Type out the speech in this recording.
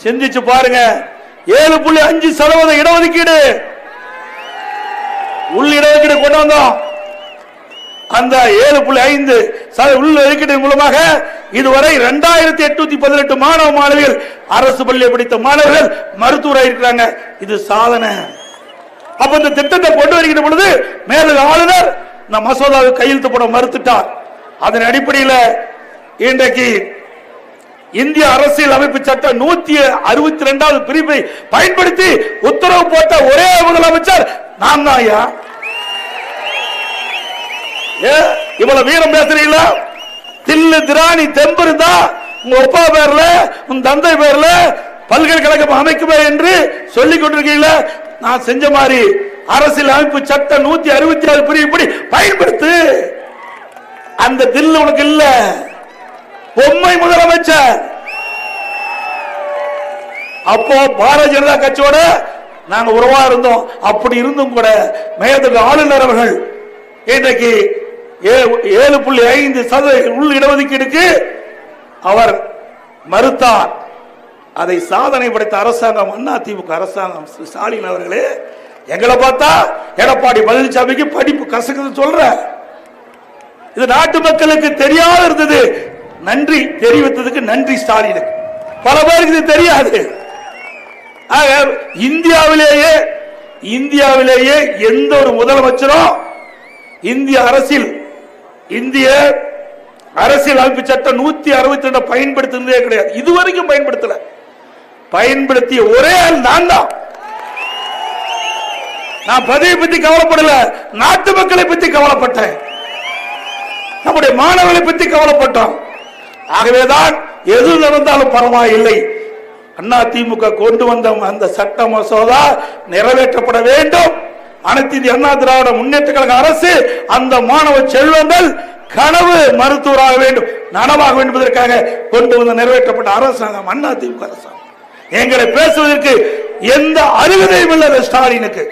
சிந்திச்சு பாருங்க. 7.5% இடஒதுக்கீடு, உள் இடஒதுக்கீடு கொண்டு வந்தோம். அந்த 7.5% உள் ஒதுக்கீடு மூலமாக இதுவரை 2818 மாணவ மாணவிகள் அரசு பள்ளியை படித்த மாணவர்கள் மருத்துவராக இருக்கிறாங்க. இது சாதனை. அப்ப இந்த திட்டத்தை கொண்டு வருகிற பொழுது மேலும் ஆளுநர் இந்த மசோதாவை கையெழுத்து போட மறுத்துட்டார். அதன் அடிப்படையில் இன்றைக்கு இந்திய அரசியல் அமைப்பு சட்டம் 162வது பிரிவை பயன்படுத்தி உத்தரவு போட்ட ஒரே முதலமைச்சர் நான் தான். ஐயா, இவ்வளவு வீரம் பேசுறீங்களா? தில்லு திராணி தெம்பு இருந்தா உங்க அப்பா பேர்ல உங்க தந்தை பேர்ல பல்கலைக்கழகம் அமைக்குமே என்று சொல்லிக் கொண்டிருக்கீங்களா? நான் செஞ்ச மாதிரி அரசியல் அமைப்பு சட்டம் 166 பிரிவுப்படி பயன்படுத்து. அந்த தில்லு உனக்கு இல்ல. பொம்மை முதலமைச்சர். அப்போ பாரதிய ஜனதா கட்சியோட நாங்க உறவா இருந்தோம். அப்படி இருந்தும் கூட மேதகு ஆளுநர் அவர்கள் இன்றைக்கு 7.5% உள் இடஒதுக்கீடுக்கு அவர் மறுத்தார். அதை சாதனை படைத்த அரசாங்கம் அதிமுக அரசாங்கம். ஸ்டாலின் அவர்களே, எங்களை பார்த்தா எடப்பாடி பழனிசாமிக்கு படிப்பு கசக்குது சொல்ற. இது நாட்டு மக்களுக்கு தெரியாத இருந்தது. நன்றி தெரிவித்ததுக்கு நன்றி ஸ்டாலினுக்கு. பல பேருக்கு இது தெரியாது. இந்தியாவிலேயே எந்த ஒரு முதலமைச்சரும் இந்திய அரசியல் அமைப்பு சட்டம் 162 பயன்படுத்தினதே கிடையாது. இதுவரைக்கும் பயன்படுத்தல. பயன்படுத்திய ஒரே ஆள் நான் தான். நான் பதவியை பத்தி கவலைப்படல, நாட்டு மக்களை பத்தி கவலைப்பட்டேன், நம்முடைய மாணவர்களை பத்தி கவலைப்பட்டோம். ஆகவேதான் எது நடந்தாலும் பரவாயில்லை, அதிமுக கொண்டு வந்த அந்த சட்ட மசோதா நிறைவேற்றப்பட வேண்டும். அனைத்து இந்திய அண்ணா திராவிட முன்னேற்ற கழக அரசு அந்த மாணவ செல்வங்கள் கனவு மருத்துவராக வேண்டும், நனவாக வேண்டும் என்பதற்காக கொண்டு வந்த நிறைவேற்றப்பட்ட அரசாங்கம் அதிமுக அரசாங்கம். எங்களை பேசுவதற்கு எந்த அருகதையும் இல்லை ஸ்டாலினுக்கு.